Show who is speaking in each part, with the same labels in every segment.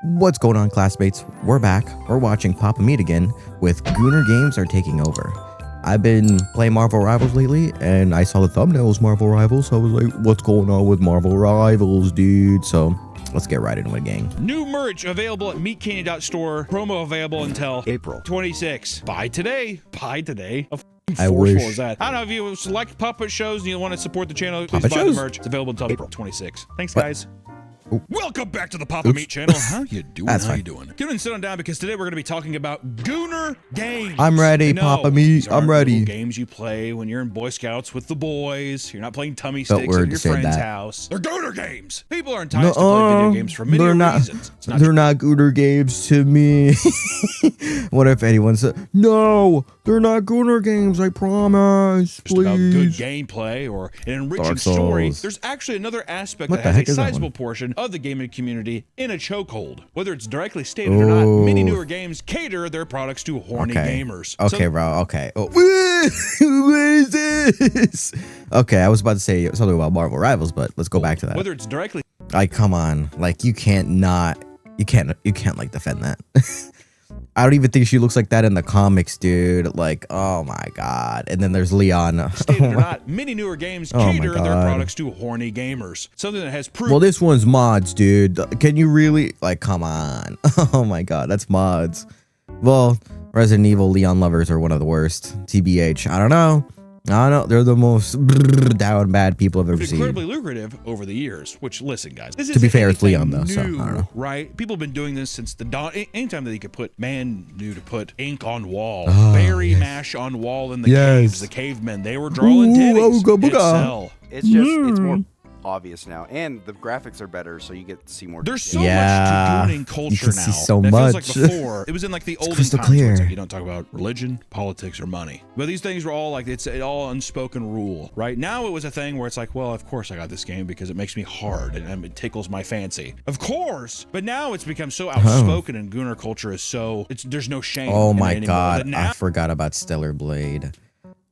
Speaker 1: What's going on, classmates? We're back. We're watching PapaMeat again with Gooner Games Are taking over. I've been playing Marvel Rivals lately, and I saw the thumbnails Marvel Rivals, so I was like, what's going on with Marvel Rivals, dude? So let's get right into it, gang.
Speaker 2: New merch available at meatcandy.store. Promo available until April 26. Buy today. Buy today.
Speaker 1: I wish.
Speaker 2: Is that? I don't know if you like puppet shows and you want to support the channel, please buy the merch. It's available until April 26. Thanks, guys.
Speaker 1: Ooh.
Speaker 2: Welcome back to the PapaMeat channel. How you doing?
Speaker 1: That's
Speaker 2: How
Speaker 1: fine.
Speaker 2: you doing? Get in, sit on down, because today we're going to be talking about Gooner Games.
Speaker 1: I'm ready, PapaMeat. I'm ready.
Speaker 2: Games you play when you're in Boy Scouts with the boys. You're not playing tummy sticks at your friend's house. They're Gooner Games. People are enticed to play video games for many reasons.
Speaker 1: They're not Gooner Games to me. What if anyone said, no, they're not Gooner Games, I promise,
Speaker 2: just about good
Speaker 1: please.
Speaker 2: gameplay or an enriching story. There's actually another aspect that has a sizable portion of the gaming community in a chokehold. Whether it's directly stated or not, many newer games cater their products to horny gamers.
Speaker 1: Okay, bro. Okay. Oh. What is this? Okay, I was about to say something about Marvel Rivals, but let's go back to that.
Speaker 2: Whether it's directly,
Speaker 1: like, come on, like you can't like defend that. I don't even think she looks like that in the comics, dude. Like, oh my god. And then there's Leon.
Speaker 2: Stated or not, many newer games cater their products to horny gamers. Something that has proven.
Speaker 1: Well, this one's mods, dude. Can you really, like, come on? Oh my god, that's mods. Well, Resident Evil Leon lovers are one of the worst. TBH. I don't know. They're the most down bad people I've ever seen.
Speaker 2: Incredibly lucrative over the years. Which, listen, guys, this
Speaker 1: to be fair, it's Leon though, so I don't know.
Speaker 2: Right? People have been doing this since the dawn. Anytime that you could put knew to put ink on wall, berry mash on wall in the caves. The cavemen, they were drawing titties.
Speaker 3: It's just it's more obvious now, and the graphics are better, so you get to see more.
Speaker 2: There's so much to gooning culture
Speaker 1: you can
Speaker 2: now.
Speaker 1: See so
Speaker 2: that
Speaker 1: much.
Speaker 2: Feels like before, it was in like the olden times. Where it's like you don't talk about religion, politics, or money. But these things were all like it's all unspoken rule. Right now, it was a thing where it's like, well, of course I got this game because it makes me hard and it tickles my fancy. Of course. But now it's become so outspoken, and gooner culture is so there's no shame.
Speaker 1: Oh my god, I forgot about Stellar Blade.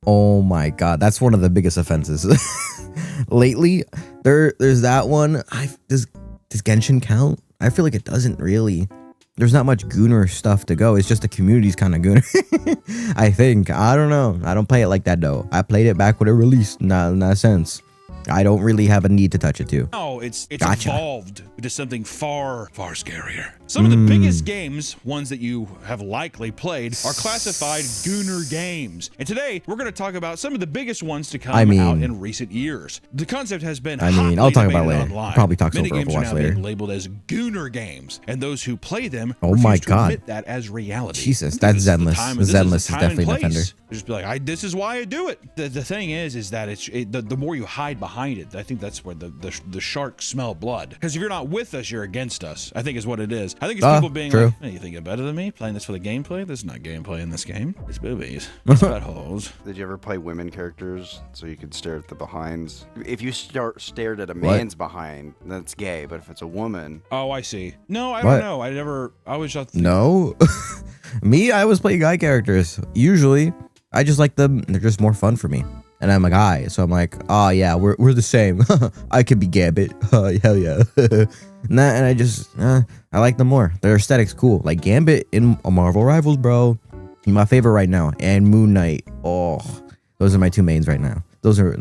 Speaker 1: Oh my god, that's one of the biggest offenses lately. There's that one. Does Genshin count? I feel like it doesn't really. There's not much gooner stuff to go. It's just the community's kind of gooner. I think. I don't know. I don't play it like that though. I played it back when it released. Not sense. I don't really have a need to touch it too.
Speaker 2: No, it's evolved into something far scarier. Some of the biggest games, ones that you have likely played, are classified Gooner games. And today, we're going to talk about some of the biggest ones to come out in recent years. The concept has been
Speaker 1: I'll talk about it later.
Speaker 2: Online.
Speaker 1: Probably talk some
Speaker 2: Many games are now
Speaker 1: later.
Speaker 2: being labeled as Gooner games, and those who play them
Speaker 1: refuse
Speaker 2: to admit that as reality.
Speaker 1: Jesus, that's Zenless. Zenless is definitely an offender.
Speaker 2: Just be like, this is why I do it. The thing is that the more you hide behind it, I think that's where the sharks smell blood. Because if you're not with us, you're against us, I think is what it is. I think it's people being like, hey, you think you're better than me? Playing this for the gameplay? There's not gameplay in this game. It's boobies. It's buttholes.
Speaker 3: Did you ever play women characters so you could stare at the behinds? If you stared at a man's behind, that's gay. But if it's a woman...
Speaker 2: Oh, I see. No, I don't know. I was just...
Speaker 1: No. Me, I was playing guy characters. Usually, I just like them. They're just more fun for me. And I'm a guy, so I'm like, oh yeah, we're the same. I could be Gambit. Hell yeah. And I just, I like them more. Their aesthetic's cool. Like Gambit in Marvel Rivals, bro. He's my favorite right now. And Moon Knight. Oh, those are my two mains right now. Those are,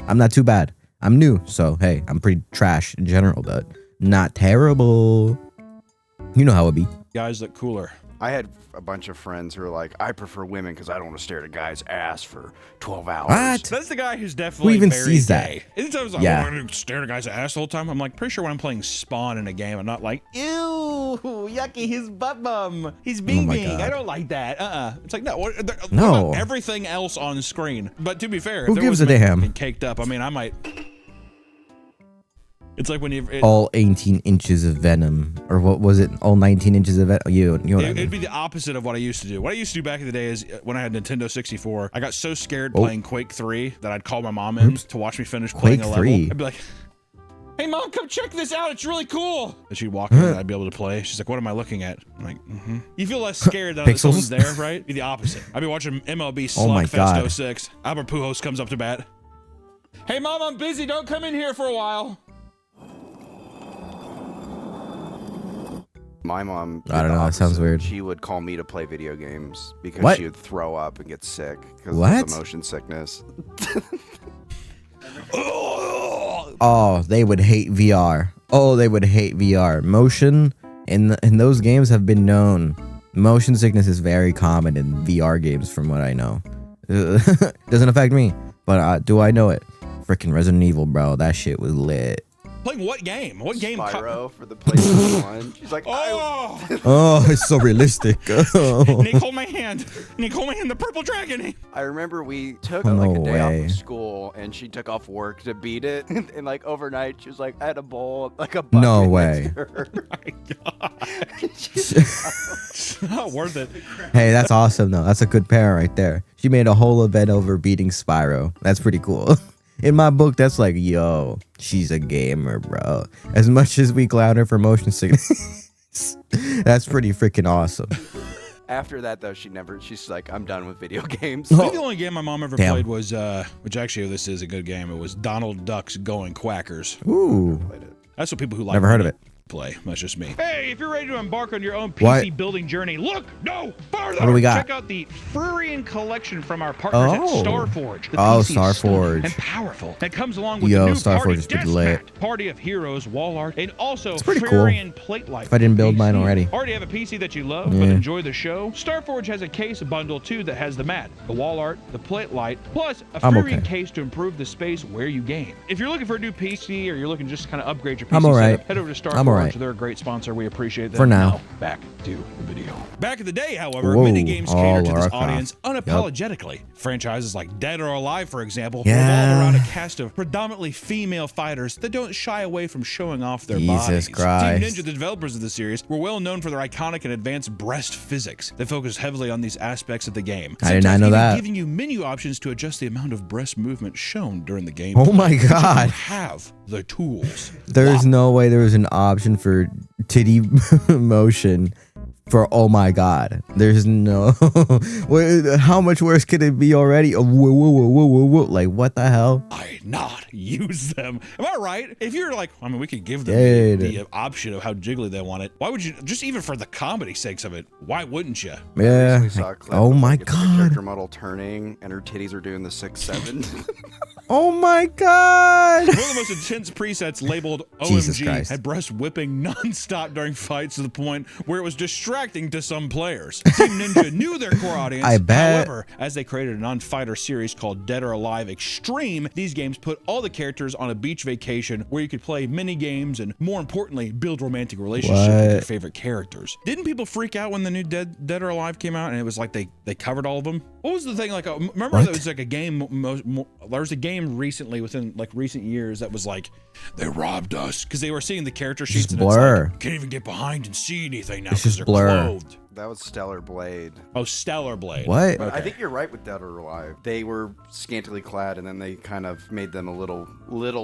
Speaker 1: I'm not too bad. I'm new, so hey, I'm pretty trash in general, but not terrible. You know how it be.
Speaker 2: Guys look cooler.
Speaker 3: I had a bunch of friends who were like, I prefer women because I don't want to stare at a guy's ass for 12 hours.
Speaker 1: What?
Speaker 2: That's the guy who's definitely
Speaker 1: Who even
Speaker 2: very
Speaker 1: sees
Speaker 2: gay.
Speaker 1: that?
Speaker 2: Anytime I was like, I want to stare at a guy's ass the whole time, I'm like, pretty sure when I'm playing Spawn in a game, I'm not like, ew, yucky, his butt bum. He's being. I don't like that. It's like, no. What about everything else on screen? But to be fair,
Speaker 1: who
Speaker 2: if there
Speaker 1: gives
Speaker 2: was
Speaker 1: a damn?
Speaker 2: Caked up, I mean, I might. It's like when you
Speaker 1: all 18 inches of venom, or what was it? All 19 inches of venom. You know what I mean.
Speaker 2: It'd be the opposite of what I used to do. What I used to do back in the day is when I had Nintendo 64, I got so scared playing Quake 3 that I'd call my mom in to watch me finish playing a level. I'd be like, hey mom, come check this out, it's really cool. And she'd walk in and I'd be able to play. She's like, what am I looking at? I'm like, You feel less scared that someone's there, right? Be the opposite. I'd be watching MLB Slugfest 06. Albert Pujols comes up to bat. Hey mom, I'm busy, don't come in here for a while.
Speaker 3: My mom.
Speaker 1: I don't know. That sounds weird.
Speaker 3: She would call me to play video games because
Speaker 1: What?
Speaker 3: she would throw up and get sick because
Speaker 1: What?
Speaker 3: of the motion sickness.
Speaker 1: Oh, they would hate VR. Oh, they would hate VR. Motion in those games have been known. Motion sickness is very common in VR games, from what I know. Doesn't affect me, but do I know it? Freaking Resident Evil, bro. That shit was lit.
Speaker 2: Playing what game? What game?
Speaker 3: Spyro for the PlayStation 1. She's like,
Speaker 2: Oh!
Speaker 1: Oh, it's so realistic. Oh.
Speaker 2: Nick, hold my hand. Nick, hold my hand. The purple dragon.
Speaker 3: I remember we took
Speaker 1: No
Speaker 3: like a day off
Speaker 1: way.
Speaker 3: of school, and she took off work to beat it. And like overnight, she was like, I had a bowl, like a bucket
Speaker 1: No
Speaker 3: next
Speaker 1: way.
Speaker 3: to her.
Speaker 2: My God. It's not worth it.
Speaker 1: Hey, that's awesome though. That's a good parent right there. She made a whole event over beating Spyro. That's pretty cool. In my book, that's like, yo, she's a gamer, bro. As much as we clown her for motion sickness, that's pretty freaking awesome.
Speaker 3: After that, though, she's like, I'm done with video games.
Speaker 2: I think the only game my mom ever
Speaker 1: Damn.
Speaker 2: played was, which actually this is a good game. It was Donald Duck's Going Quackers.
Speaker 1: Ooh,
Speaker 3: Played it.
Speaker 2: That's what people who like
Speaker 1: never heard of it.
Speaker 2: play. That's just me. Hey, if you're ready to embark on your own PC
Speaker 1: What?
Speaker 2: building journey, look no farther.
Speaker 1: What do we got?
Speaker 2: Check out the Furrian collection from our partners at
Speaker 1: Oh.
Speaker 2: Starforge. The
Speaker 1: Oh,
Speaker 2: PC is stunning
Speaker 1: Starforge.
Speaker 2: and powerful. That comes along with
Speaker 1: Yo,
Speaker 2: the new
Speaker 1: Starforge
Speaker 2: Party
Speaker 1: is pretty
Speaker 2: Deathmatch,
Speaker 1: lit.
Speaker 2: Party of Heroes wall art, and also
Speaker 1: It's pretty cool.
Speaker 2: Furrian plate light.
Speaker 1: If I didn't build mine already.
Speaker 2: Already have a PC that you love
Speaker 1: Yeah.
Speaker 2: but enjoy the show? Starforge has a case bundle too that has the mat, the wall art, the plate light, plus a
Speaker 1: I'm
Speaker 2: Furrian
Speaker 1: okay.
Speaker 2: case to improve the space where you game. If you're looking for a new PC or you're looking to just kind of upgrade your PC
Speaker 1: I'm alright.
Speaker 2: setup, head over to Starforge.
Speaker 1: I'm alright.
Speaker 2: They're a great sponsor. We appreciate that.
Speaker 1: For now.
Speaker 2: Back to the video. Back in the day, however,
Speaker 1: Whoa,
Speaker 2: mini games
Speaker 1: all
Speaker 2: catered to this
Speaker 1: Lara Croft.
Speaker 2: audience unapologetically. Franchises like Dead or Alive, for example,
Speaker 1: Yeah.
Speaker 2: revolve around a cast of predominantly female fighters that don't shy away from showing off their
Speaker 1: Jesus
Speaker 2: bodies.
Speaker 1: Christ.
Speaker 2: Team Ninja, the developers of the series, were well known for their iconic and advanced breast physics. They focus heavily on these aspects of the game.
Speaker 1: I did not
Speaker 2: Sometimes
Speaker 1: know
Speaker 2: even
Speaker 1: that.
Speaker 2: giving you menu options to adjust the amount of breast movement shown during the game.
Speaker 1: Oh my
Speaker 2: But you
Speaker 1: God.
Speaker 2: have the tools.
Speaker 1: There's no way there was an option for titty motion for, oh my God. There's no. Wait, how much worse could it be already? Oh, whoa, whoa, whoa, whoa, whoa, whoa. Like, what the hell?
Speaker 2: Why not use them? Am I right? If you're like, I mean, we could give them
Speaker 1: Dude.
Speaker 2: the option of how jiggly they want it. Why would you, just even for the comedy sakes of it, why wouldn't you?
Speaker 1: Yeah.
Speaker 3: Recently saw a clip
Speaker 1: Oh
Speaker 3: of,
Speaker 1: my
Speaker 3: like, it's like a
Speaker 1: God.
Speaker 3: character model turning, and her titties are doing the 6-7.
Speaker 1: Oh my God.
Speaker 2: One of the most intense presets labeled
Speaker 1: Jesus
Speaker 2: OMG
Speaker 1: Christ.
Speaker 2: had breast whipping nonstop during fights to the point where it was distracting to some players. Team Ninja knew their core audience.
Speaker 1: I bet.
Speaker 2: However, as they created a non-fighter series called Dead or Alive Extreme, these games put all the characters on a beach vacation where you could play mini games and, more importantly, build romantic relationships with your
Speaker 1: What?
Speaker 2: favorite characters. Didn't people freak out when the new Dead or Alive came out and it was like they covered all of them? What was the thing? Like, remember
Speaker 1: What?
Speaker 2: there was like a game. There was a game recently within like recent years that was like they robbed us because they were seeing the character sheets
Speaker 1: Just
Speaker 2: and
Speaker 1: Blur.
Speaker 2: it's like can't even get behind and see anything now
Speaker 1: It's
Speaker 2: because
Speaker 1: just
Speaker 2: they're
Speaker 1: Blur.
Speaker 2: clothed.
Speaker 3: That was Stellar Blade.
Speaker 2: Oh, Stellar Blade.
Speaker 1: What?
Speaker 3: But I
Speaker 2: Okay.
Speaker 3: think you're right with Dead or Alive. They were scantily clad, and then they kind of made them a little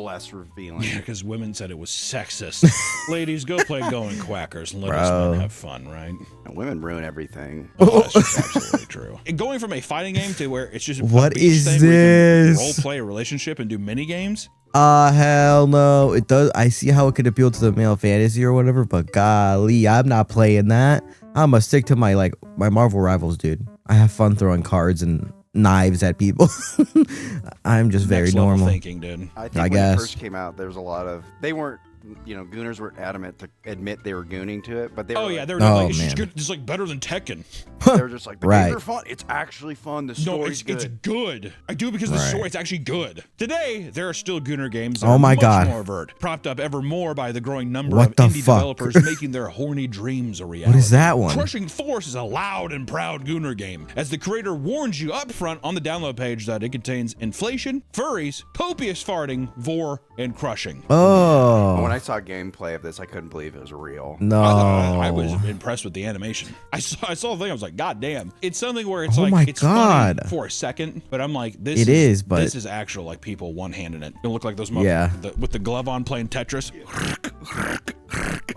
Speaker 3: less revealing.
Speaker 2: Yeah, because women said it was sexist. Ladies, go play Going Quackers and let us
Speaker 1: Bro.
Speaker 2: men have fun, right?
Speaker 3: And women ruin everything.
Speaker 2: Oh, that's just absolutely true. And going from a fighting game to where it's just a
Speaker 1: What
Speaker 2: beach
Speaker 1: is
Speaker 2: thing where you can
Speaker 1: this?
Speaker 2: role play a relationship and do mini games.
Speaker 1: Hell no. It does. I see how it could appeal to the male fantasy or whatever, but golly, I'm not playing that. I'm gonna stick to my Marvel rivals, dude. I have fun throwing cards and knives at people. I'm just very
Speaker 2: Next level
Speaker 1: normal.
Speaker 2: thinking, dude.
Speaker 3: I think
Speaker 1: I
Speaker 3: when
Speaker 1: guess.
Speaker 3: it first came out, there was a lot of Gooners were adamant to admit they were gooning to it, but they were
Speaker 2: Oh yeah,
Speaker 3: like,
Speaker 2: they were
Speaker 1: Oh,
Speaker 2: like, it's
Speaker 1: man.
Speaker 2: just good. It's like better than Tekken.
Speaker 3: they were just like, the
Speaker 1: Right.
Speaker 3: games are fun. It's actually fun. The
Speaker 2: No,
Speaker 3: story's
Speaker 2: it's good. I do it because the
Speaker 1: Right.
Speaker 2: story it's actually good. Today, there are still Gooner games that
Speaker 1: Oh
Speaker 2: are
Speaker 1: my
Speaker 2: much
Speaker 1: God.
Speaker 2: more overt, propped up ever more by the growing number
Speaker 1: What
Speaker 2: of
Speaker 1: the
Speaker 2: indie
Speaker 1: fuck?
Speaker 2: developers making their horny dreams a reality.
Speaker 1: What is that one?
Speaker 2: Crushing Force is a loud and proud Gooner game, as the creator warns you up front on the download page that it contains inflation, furries, copious farting, vor, and crushing.
Speaker 3: When
Speaker 1: Oh
Speaker 3: I saw gameplay of this, I couldn't believe it was real.
Speaker 1: no!
Speaker 2: I was impressed with the animation. I saw the thing. I was like, God damn! It's something where it's
Speaker 1: Oh
Speaker 2: like
Speaker 1: my
Speaker 2: it's
Speaker 1: God.
Speaker 2: funny for a second, but I'm like, this
Speaker 1: It is, but-
Speaker 2: this is actual like people one handing it. It look like those
Speaker 1: Yeah.
Speaker 2: with the glove on playing Tetris.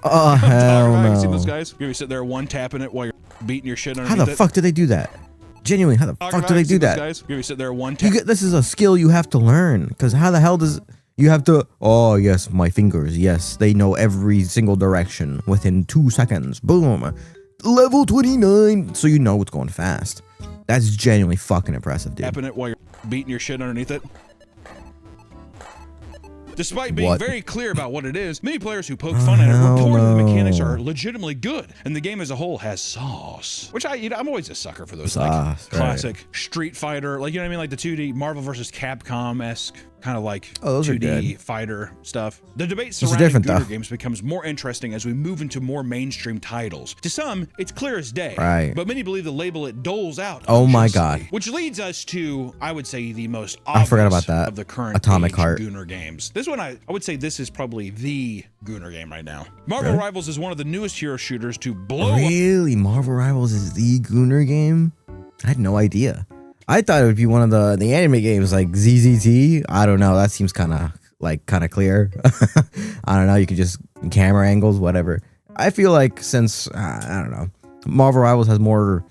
Speaker 1: Oh
Speaker 2: Talking
Speaker 1: hell
Speaker 2: about, you see those
Speaker 1: no!
Speaker 2: guing You're gonna sit there one tapping it while you're beating your shit
Speaker 1: How
Speaker 2: underneath
Speaker 1: the
Speaker 2: it.
Speaker 1: fuck did they do that? Genuinely, how the
Speaker 2: Talking
Speaker 1: fuck
Speaker 2: about,
Speaker 1: do
Speaker 2: you
Speaker 1: they
Speaker 2: see
Speaker 1: do
Speaker 2: those
Speaker 1: that?
Speaker 2: guys? You're gonna sit there one
Speaker 1: You
Speaker 2: tap.
Speaker 1: get this is a skill you have to learn. Because how the hell does You have to, oh yes, my fingers, yes, they know every single direction within 2 seconds. Boom. Level 29. So you know it's going fast. That's genuinely fucking impressive, dude.
Speaker 2: Tapping it while you're beating your shit underneath it. Despite being very clear about what it is, many players who poke fun at it report that the mechanics are legitimately good, and the game as a whole has sauce. Which I'm always a sucker for those classic Street Fighter, like, you know what I mean, like the 2D Marvel vs. Capcom-esque kind of like 2D fighter stuff. The debate surrounding Gooner games becomes more interesting as we move into more mainstream titles. To some, it's clear as day, but many believe the label it doles out.
Speaker 1: Oh my god!
Speaker 2: Which leads us to, I would say, the most
Speaker 1: obvious
Speaker 2: of the current
Speaker 1: Atomic Heart
Speaker 2: Gooner games. This one, I would say, this is probably the Gooner game right now. Marvel Rivals is one of the newest hero shooters to blow up.
Speaker 1: Really, Marvel Rivals is the Gooner game? I had no idea. I thought it would be one of the anime games like ZZT. I don't know. That seems kind of clear. I don't know. You could just camera angles, whatever. I feel like since I don't know, Marvel Rivals has more.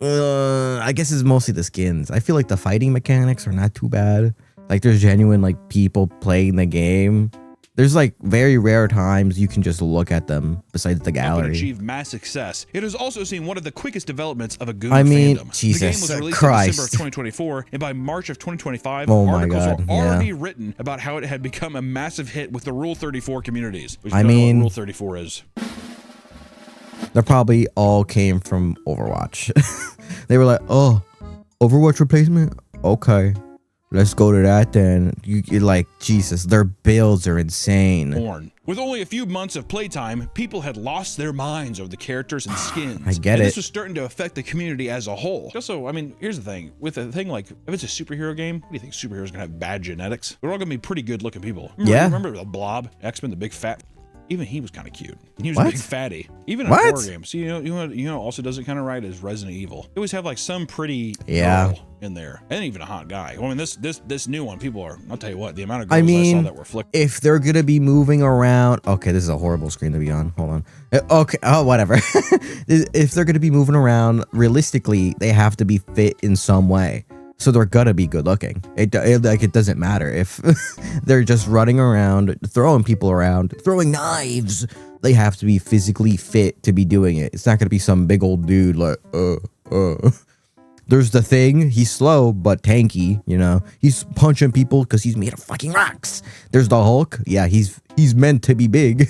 Speaker 1: I guess it's mostly the skins. I feel like the fighting mechanics are not too bad. Like there's genuine like people playing the game. There's like very rare times you can just look at them besides the gallery.
Speaker 2: Achieved mass success. It has also seen one of the quickest developments of a Gooner fandom.
Speaker 1: Jesus
Speaker 2: the game was released
Speaker 1: Christ.
Speaker 2: in December of 2024, and by March of 2025, articles were already written about how it had become a massive hit with the Rule 34 communities. I mean, what Rule 34 is.
Speaker 1: They probably all came from Overwatch. They were like, oh, Overwatch replacement? Okay. Let's go to that then. You're like, Jesus, their builds are insane.
Speaker 2: With only a few months of playtime, people had lost their minds over the characters and skins.
Speaker 1: I get it.
Speaker 2: This was starting to affect the community as a whole. Also, I mean, here's the thing. With a thing like, if it's a superhero game, what do you think superheroes are going to have bad genetics? They're all going to be pretty good looking people. Remember the Blob? X-Men, the big fat... Even he was kind of cute. He was a big fatty. Even in horror games. You know, also does it kind of right is Resident Evil. They always have like some pretty girl in there, and even a hot guy. I mean, this new one, people are. I'll tell you what, the amount of girls I saw that were flicked.
Speaker 1: If they're gonna be moving around, okay, this is a horrible screen to be on. Hold on. Okay, oh whatever. If they're gonna be moving around, realistically, they have to be fit in some way. So they're gonna be good looking. It doesn't matter if they're just running around, throwing people around, throwing knives. They have to be physically fit to be doing it. It's not gonna be some big old dude like, There's the Thing. He's slow but tanky. You know, he's punching people because he's made of fucking rocks. There's the Hulk. Yeah, he's meant to be big.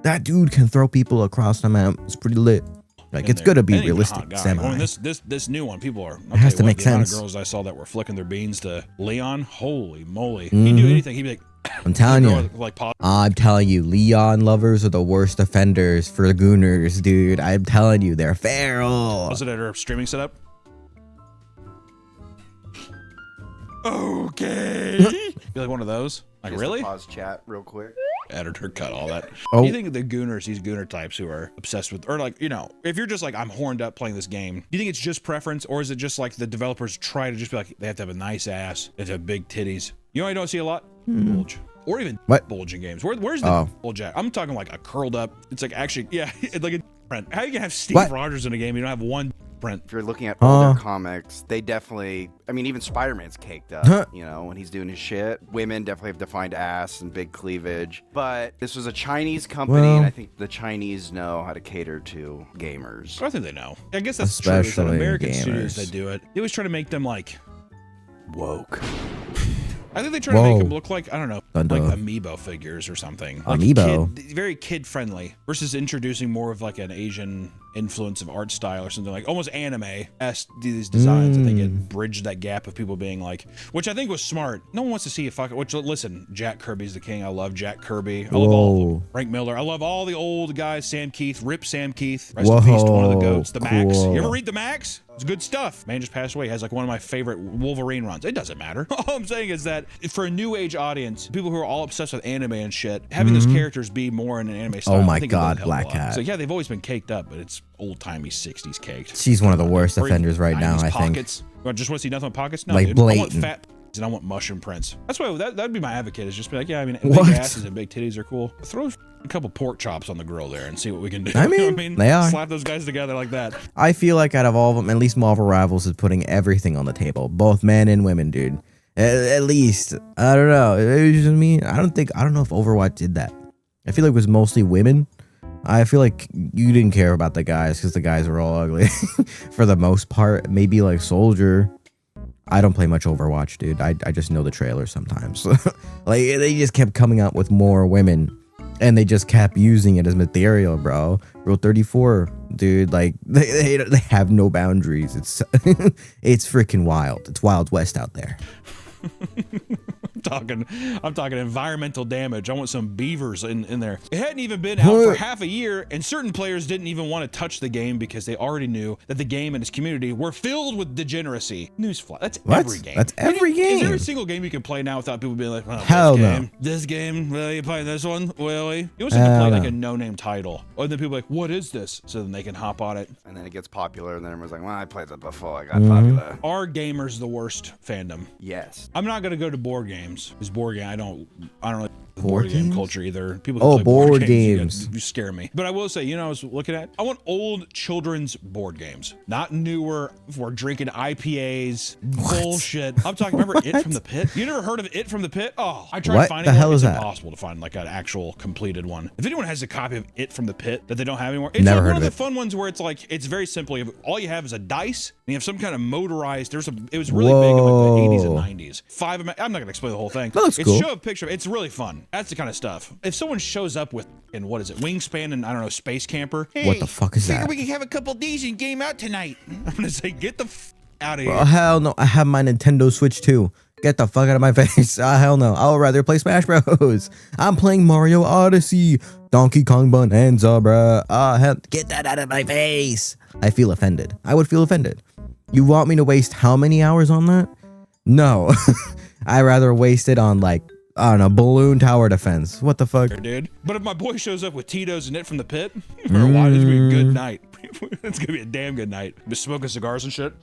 Speaker 1: That dude can throw people across the map. It's pretty lit. Like it's gonna be realistic. Semi.
Speaker 2: I mean, this new one, people are.
Speaker 1: It has to make sense.
Speaker 2: The amount of girls I saw that were flicking their beans to Leon, holy moly! He'd do anything. He'd be like,
Speaker 1: I'm telling you. I'm telling you, Leon lovers are the worst offenders for Gooners, dude. I'm telling you, they're feral.
Speaker 2: Was it at her streaming setup? Okay. You like one of those? Like really?
Speaker 3: Pause chat real quick.
Speaker 2: Editor cut all that. Do you think the Gooners, these Gooner types who are obsessed with, or like, you know, if you're just like, I'm horned up playing this game, do you think it's just preference, or is it just like the developers try to just be like, they have to have a nice ass, they have to have big titties? You know, I don't see a lot bulge, or even bulging games. Where's the bulge at? I'm talking like a curled up. It's like actually, it's like a print. How you gonna have Steve Rogers in a game? You don't have one print.
Speaker 3: If you're looking at older comics, they definitely, I mean, even Spider-Man's caked up, you know, when he's doing his shit. Women definitely have defined ass and big cleavage. But this was a Chinese company, and I think the Chinese know how to cater to gamers.
Speaker 2: I think they know. I guess that's true. It's American studios that do it. They always try to make them like woke. I think they try to make them look like, I don't know, like amiibo figures or something. Like
Speaker 1: amiibo?
Speaker 2: Very kid-friendly versus introducing more of like an Asian influence of art style or something like almost anime-esque these designs. I think it bridged that gap of people being like, which I think was smart. No one wants to see a fucking, which listen, Jack Kirby's the king. I love Jack Kirby. I love all of them. Frank Miller. I love all the old guys. Sam Keith. Rip Sam Keith. Rest in peace to one of the goats. The Max. You ever read The Max? It's good stuff. Man just passed away. Has like one of my favorite Wolverine runs. It doesn't matter. All I'm saying is that for a new age audience, people who are all obsessed with anime and shit, having those characters be more in an anime style.
Speaker 1: Oh my god, Black Cat.
Speaker 2: So yeah, they've always been caked up, but it's old timey 60s caked.
Speaker 1: She's one of the worst offenders right now, I think.
Speaker 2: Pockets. You just want to see nothing but pockets? No,
Speaker 1: like
Speaker 2: dude.
Speaker 1: blatant.
Speaker 2: I want fat and I want mushroom prints. That's why that'd be my advocate, is just be like, yeah, I mean, big asses and big titties are cool. Throw a couple pork chops on the grill there and see what we can do.
Speaker 1: I mean,
Speaker 2: you know what I mean?
Speaker 1: They are.
Speaker 2: Slap those guys together like that.
Speaker 1: I feel like out of all of them, at least Marvel Rivals is putting everything on the table. Both men and women, dude. At least I don't know. It was just me. I don't know if Overwatch did that. I feel like it was mostly women. I feel like you didn't care about the guys because the guys were all ugly for the most part. Maybe like Soldier. I don't play much Overwatch, dude. I just know the trailer sometimes. Like they just kept coming out with more women, and they just kept using it as material, bro. Rule 34, dude. Like they have no boundaries. It's it's freaking wild. It's Wild West out there.
Speaker 2: I'm talking environmental damage. I want some beavers in there. It hadn't even been out for half a year, and certain players didn't even want to touch the game because they already knew that the game and its community were filled with degeneracy. Newsflash. That's every game.
Speaker 1: That's every game.
Speaker 2: Is there a single game you can play now without people being like, oh,
Speaker 1: hell
Speaker 2: this
Speaker 1: no.
Speaker 2: game, this game, really? You playing this one? Really? You also have to play like a no-name title. Or then people are like, what is this? So then they can hop on it.
Speaker 3: And then it gets popular, and then everyone's like, well, I played that before. I got popular.
Speaker 2: Are gamers the worst fandom?
Speaker 3: Yes.
Speaker 2: I'm not gonna go to board games. Because board game, I don't really
Speaker 1: board
Speaker 2: game
Speaker 1: games?
Speaker 2: culture either. People
Speaker 1: Oh,
Speaker 2: who play
Speaker 1: board games.
Speaker 2: You scare me. But I will say, you know, I was looking at. I want old children's board games, not newer. For drinking IPAs, bullshit. I'm talking. Remember It from the Pit? You never heard of It from the Pit? Oh, I tried
Speaker 1: What
Speaker 2: finding
Speaker 1: the hell
Speaker 2: one.
Speaker 1: is
Speaker 2: It's
Speaker 1: that?
Speaker 2: impossible to find like an actual completed one. If anyone has a copy of It from the Pit that they don't have anymore, it's
Speaker 1: Never
Speaker 2: like
Speaker 1: heard
Speaker 2: one of
Speaker 1: of
Speaker 2: the
Speaker 1: it.
Speaker 2: fun ones where it's like it's very simple. All you have is a dice, and you have some kind of motorized. It was really big in like the 80s and 90s. I'm not gonna explain the whole thing.
Speaker 1: That looks
Speaker 2: It's
Speaker 1: cool.
Speaker 2: show a picture. It's really fun. That's the kind of stuff. If someone shows up with, and what is it, Wingspan and I don't know, Space Camper. Hey,
Speaker 1: What the fuck is
Speaker 2: figure
Speaker 1: that?
Speaker 2: we can have a couple of these and game out tonight. I'm gonna say, get the out of here.
Speaker 1: Oh, hell no. I have my Nintendo Switch too. Get the fuck out of my face. Hell no. I would rather play Smash Bros. I'm playing Mario Odyssey. Donkey Kong Bonanza, bruh. Hell, get that out of my face. I feel offended. I would feel offended. You want me to waste how many hours on that? No. I'd rather waste it on like, I don't know, balloon tower defense. What the fuck?
Speaker 2: Dude. But if my boy shows up with Tito's and It from the Pit, for a while, it's gonna be a good night. It's gonna be a damn good night. Just smoking cigars and shit,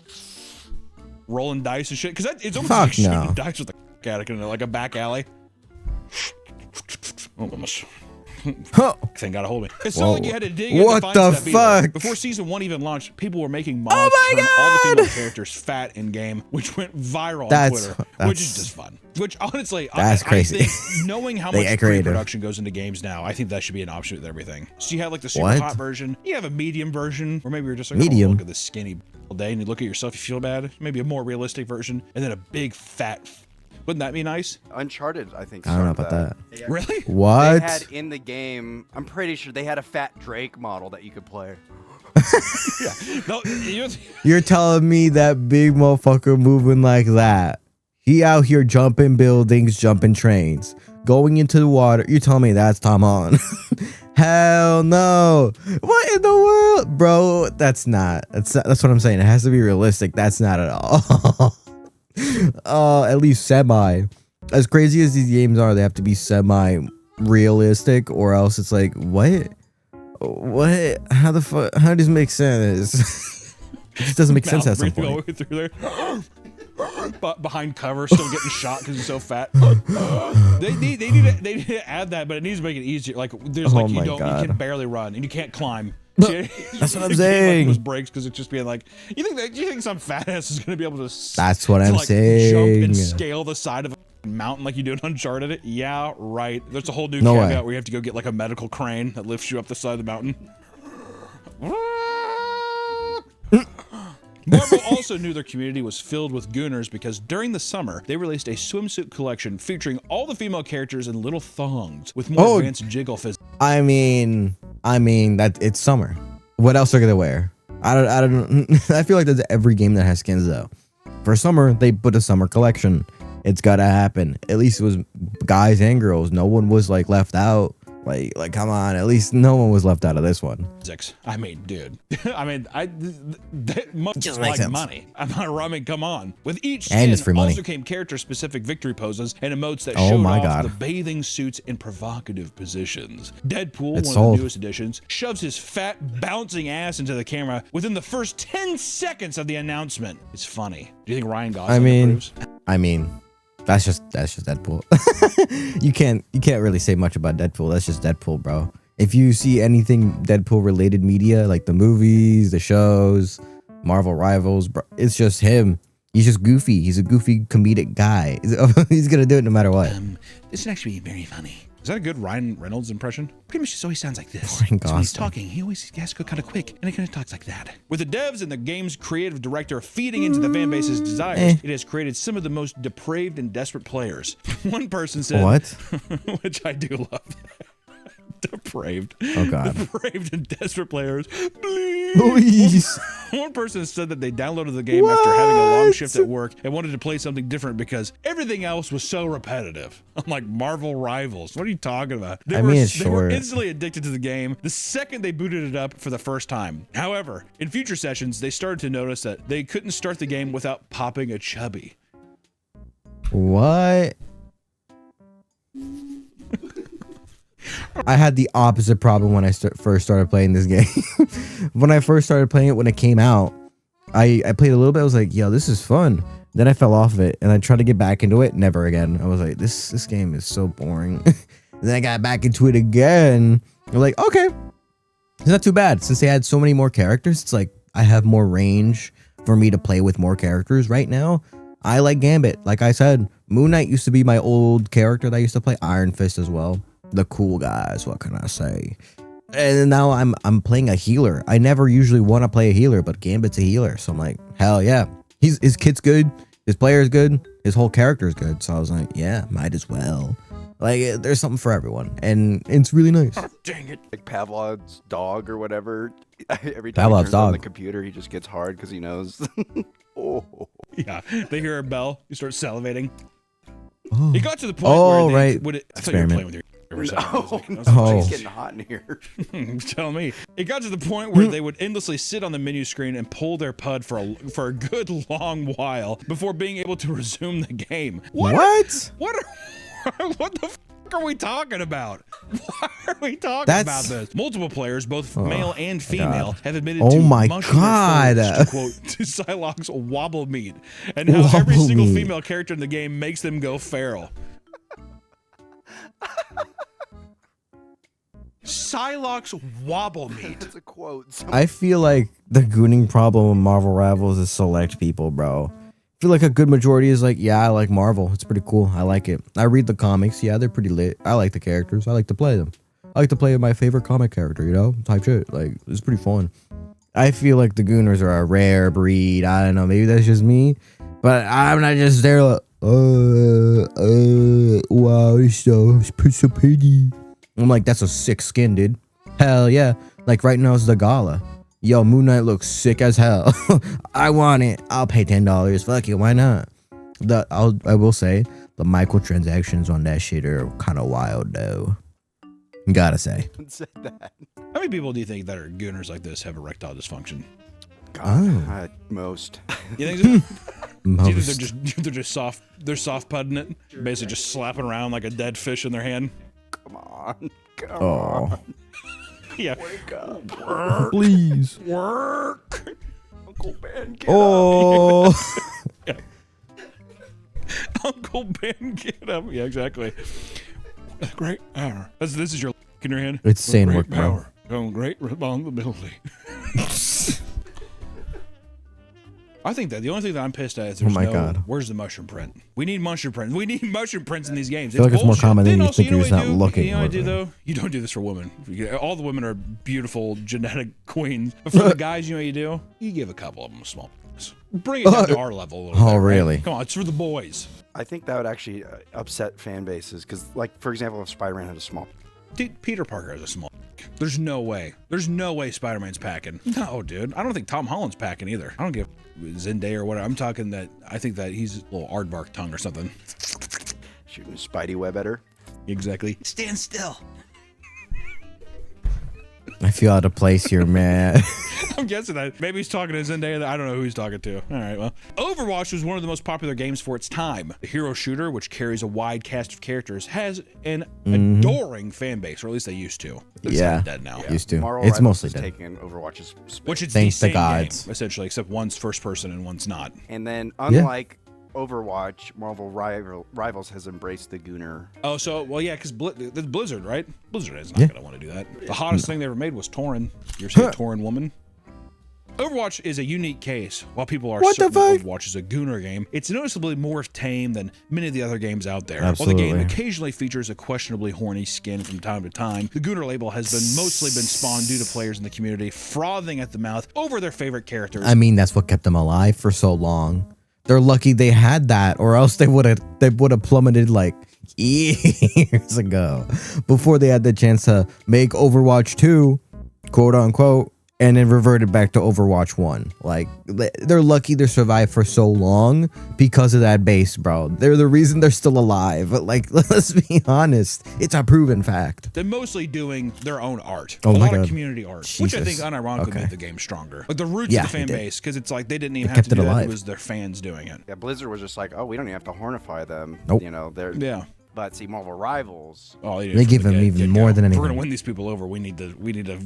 Speaker 2: rolling dice and shit. Because it's almost like shooting dice with a addict in like a back alley. Almost. Thing got a hold of me. It's not like you had to dig.
Speaker 1: What the fuck?
Speaker 2: Before season 1 even launched, people were making mods to turn all the female characters fat in game, which went viral on Twitter, which is just fun. Which honestly,
Speaker 1: that's crazy.
Speaker 2: I think knowing how much pre-production goes into games now, I think that should be an option with everything. So you have like the super hot version, you have a medium version, or maybe you're just like, oh, look at this skinny all day, and you look at yourself, you feel bad. Maybe a more realistic version, and then a big fat. Wouldn't that be nice?
Speaker 3: Uncharted, I think.
Speaker 1: I don't know about that.
Speaker 2: Really?
Speaker 1: What?
Speaker 3: They had in the game, I'm pretty sure they had a fat Drake model that you could play.
Speaker 2: Yeah. No,
Speaker 1: you're telling me that big motherfucker moving like that, he out here jumping buildings, jumping trains, going into the water. You're telling me that's Tom Holland? Hell no. What in the world? Bro, that's what I'm saying. It has to be realistic. That's not at all. At least semi. As crazy as these games are, they have to be semi realistic, or else it's like, what? How the fuck? How does it make sense? It just doesn't make sense at some point.
Speaker 2: Through there. But behind cover, still getting shot because he's so fat. They need to add that, but it needs to make it easier. Like there's like you can barely run and you can't climb.
Speaker 1: That's what I'm saying.
Speaker 2: Those breaks because it's just being like, you think some fat ass is gonna be able to?
Speaker 1: That's what I'm saying.
Speaker 2: Jump and scale the side of a mountain like you do in Uncharted? Yeah, right. There's a whole new caveat where you have to go get like a medical crane that lifts you up the side of the mountain. Marvel also knew their community was filled with gooners because during the summer, they released a swimsuit collection featuring all the female characters in little thongs with more advanced jiggle physics.
Speaker 1: I mean that it's summer. What else are they gonna wear? I don't I feel like that's every game that has skins though. For summer, they put a summer collection. It's gotta happen. At least it was guys and girls. No one was like left out. Like, come on. At least no one was left out of this one.
Speaker 2: I mean, dude. That must
Speaker 1: just
Speaker 2: like
Speaker 1: sense.
Speaker 2: money. I mean, come on. With each
Speaker 1: and
Speaker 2: skin
Speaker 1: it's free money.
Speaker 2: also came character-specific victory poses and emotes that showed off the bathing suits in provocative positions. Deadpool, one of the newest additions, shoves his fat, bouncing ass into the camera within the first 10 seconds of the announcement. It's funny. Do you think Ryan Gosling approves?
Speaker 1: I mean, that's just Deadpool. you can't really say much about Deadpool. That's just Deadpool, bro. If you see anything Deadpool related media, like the movies, the shows, Marvel Rivals, bro, it's just him. He's just goofy. He's a goofy comedic guy. He's gonna do it no matter what.
Speaker 2: This is actually very funny. Is that a good Ryan Reynolds impression? Pretty much just always sounds like this.
Speaker 1: So when
Speaker 2: he's talking, he always has to go kind of quick, and he kind of talks like that. With the devs and the game's creative director feeding into the fan base's desires, it has created some of the most depraved and desperate players. One person said,
Speaker 1: "What?"
Speaker 2: Which I do love. Depraved.
Speaker 1: Oh God.
Speaker 2: Depraved and desperate players.
Speaker 1: Please.
Speaker 2: One person said that they downloaded the game after having a long shift at work and wanted to play something different because everything else was so repetitive. I'm like, Marvel Rivals. What are you talking about? They were instantly addicted to the game the second they booted it up for the first time. However, in future sessions, they started to notice that they couldn't start the game without popping a chubby.
Speaker 1: What? I had the opposite problem when I first started playing this game. When I first started playing it, when it came out, I played a little bit. I was like, yo, this is fun. Then I fell off of it and I tried to get back into it. Never again. I was like, this game is so boring. And then I got back into it again. I'm like, okay, it's not too bad. Since they had so many more characters, it's like I have more range for me to play with more characters right now. I like Gambit. Like I said, Moon Knight used to be my old character that I used to play. Iron Fist as well. The cool guys, what can I say? And now I'm playing a healer. I never usually want to play a healer, but Gambit's a healer, so I'm like, hell yeah. His kit's good, his player is good, his whole character is good. So I was like, yeah, might as well. Like, there's something for everyone, and it's really nice.
Speaker 2: Oh, dang it!
Speaker 3: Like Pavlov's dog or whatever. Every time he turns on the computer, he just gets hard because he knows. Oh.
Speaker 2: Yeah, they hear a bell, you start salivating.
Speaker 1: Oh.
Speaker 2: It got to the point where
Speaker 1: right.
Speaker 2: I thought you were playing with your.
Speaker 3: It's getting hot in here.
Speaker 2: Tell me. It got to the point where they would endlessly sit on the menu screen and pull their pud for a good long while before being able to resume the game. What the f are we talking about? Why are we talking about this? Multiple players, both male and female, have admitted to munching their phones, to quote, to Psylocke's wobble meat, and how every single female character in the game makes them go feral. Psylocke's wobble meat.
Speaker 3: That's a quote.
Speaker 1: I feel like the gooning problem with Marvel Rivals is select people, bro. I feel like a good majority is like, yeah, I like Marvel. It's pretty cool. I like it. I read the comics. Yeah, they're pretty lit. I like the characters. I like to play them. I like to play my favorite comic character, you know, type shit. Like, it's pretty fun. I feel like the Gooners are a rare breed. I don't know. Maybe that's just me, but I'm not just there like, wow, it's so pretty. I'm like, that's a sick skin, dude. Hell yeah. Like right now it's the gala. Yo, Moon Knight looks sick as hell. I want it. I'll pay $10. Fuck it, why not? I will say the microtransactions on that shit are kind of wild though. Gotta say.
Speaker 3: Said that.
Speaker 2: How many people do you think that are Gooners like this have erectile dysfunction?
Speaker 3: God, most.
Speaker 2: You think so?
Speaker 1: Most.
Speaker 2: They're just soft. They're soft pudding it, basically just slapping around like a dead fish in their hand.
Speaker 3: Come on. Come on.
Speaker 2: Yeah.
Speaker 3: Wake up.
Speaker 1: Please.
Speaker 2: Work.
Speaker 3: Uncle Ben, get
Speaker 1: up.
Speaker 2: Yeah. Uncle Ben, get up. Yeah, exactly. Great power. This is your in your hand.
Speaker 1: It's insane work, bro.
Speaker 2: Power. Great responsibility. I think that the only thing that I'm pissed at is there's
Speaker 1: God.
Speaker 2: Where's the mushroom print? We need mushroom prints. We need mushroom prints in these games.
Speaker 1: I feel like it's more common than you
Speaker 2: also,
Speaker 1: think. You're just not looking.
Speaker 2: You know what I do though? You don't do this for women. All the women are beautiful genetic queens. But for the guys, you know what you do? You give a couple of them a small. Bring it down to our level a little bit.
Speaker 1: Really?
Speaker 2: Right? Come on, it's for the boys.
Speaker 3: I think that would actually upset fan bases because, like, for example, if Spider-Man had a small.
Speaker 2: Dude, Peter Parker has a small. There's no way. There's no way Spider-Man's packing. No, dude. I don't think Tom Holland's packing either. I don't give Zendaya or whatever. I'm talking that I think that he's a little aardvark tongue or something.
Speaker 3: Shooting a Spidey web at her.
Speaker 2: Exactly. Stand still.
Speaker 1: I feel out of place here, man.
Speaker 2: I'm guessing that. Maybe he's talking to Zendaya. I don't know who he's talking to. All right, well. Overwatch was one of the most popular games for its time. The hero shooter, which carries a wide cast of characters, has an adoring fan base, or at least they used to. It's
Speaker 1: Yeah.
Speaker 2: dead now.
Speaker 1: Used to.
Speaker 3: Marvel
Speaker 1: It's
Speaker 3: Rivals
Speaker 1: mostly
Speaker 3: is
Speaker 1: dead.
Speaker 3: taking Overwatch's space.
Speaker 2: Which it's
Speaker 1: Thank
Speaker 2: the same
Speaker 1: the gods.
Speaker 2: game, essentially, except one's first person and one's not.
Speaker 3: And then, unlike Overwatch, Marvel Rivals has embraced the Gooner.
Speaker 2: Oh, so, well, yeah, because Blizzard, right? Blizzard is not going to want to do that. The hottest thing they ever made was Tauren. You ever seen a Tauren woman? Overwatch is a unique case. While people are
Speaker 1: What the
Speaker 2: certain
Speaker 1: fuck?
Speaker 2: Overwatch is a Gooner game, it's noticeably more tame than many of the other games out there.
Speaker 1: Absolutely.
Speaker 2: While the game occasionally features a questionably horny skin from time to time, the Gooner label has mostly been spawned due to players in the community frothing at the mouth over their favorite characters.
Speaker 1: I mean, that's what kept them alive for so long. They're lucky they had that, or else they would have plummeted like years ago before they had the chance to make Overwatch 2, quote unquote, and then reverted back to Overwatch 1. Like, they're lucky they survived for so long because of that base, bro. They're the reason they're still alive. But, like, let's be honest. It's a proven fact.
Speaker 2: They're mostly doing their own art.
Speaker 1: Oh
Speaker 2: a
Speaker 1: my
Speaker 2: lot
Speaker 1: God.
Speaker 2: of community art, which I think
Speaker 1: Jesus.
Speaker 2: unironically
Speaker 1: Okay.
Speaker 2: made the game stronger. Like, the roots
Speaker 1: Yeah,
Speaker 2: of the fan
Speaker 1: it did.
Speaker 2: base, because it's like they didn't even
Speaker 1: It
Speaker 2: have
Speaker 1: kept
Speaker 2: to do
Speaker 1: it
Speaker 2: that.
Speaker 1: alive.
Speaker 2: It was their fans doing it.
Speaker 3: Yeah, Blizzard was just like, oh, we don't even have to hornify them.
Speaker 1: Nope.
Speaker 3: You know, they're
Speaker 2: Yeah.
Speaker 3: But see, Marvel Rivals.
Speaker 2: Oh,
Speaker 1: They give them even more than
Speaker 2: If we're
Speaker 1: anything.
Speaker 2: gonna win these people over, we need to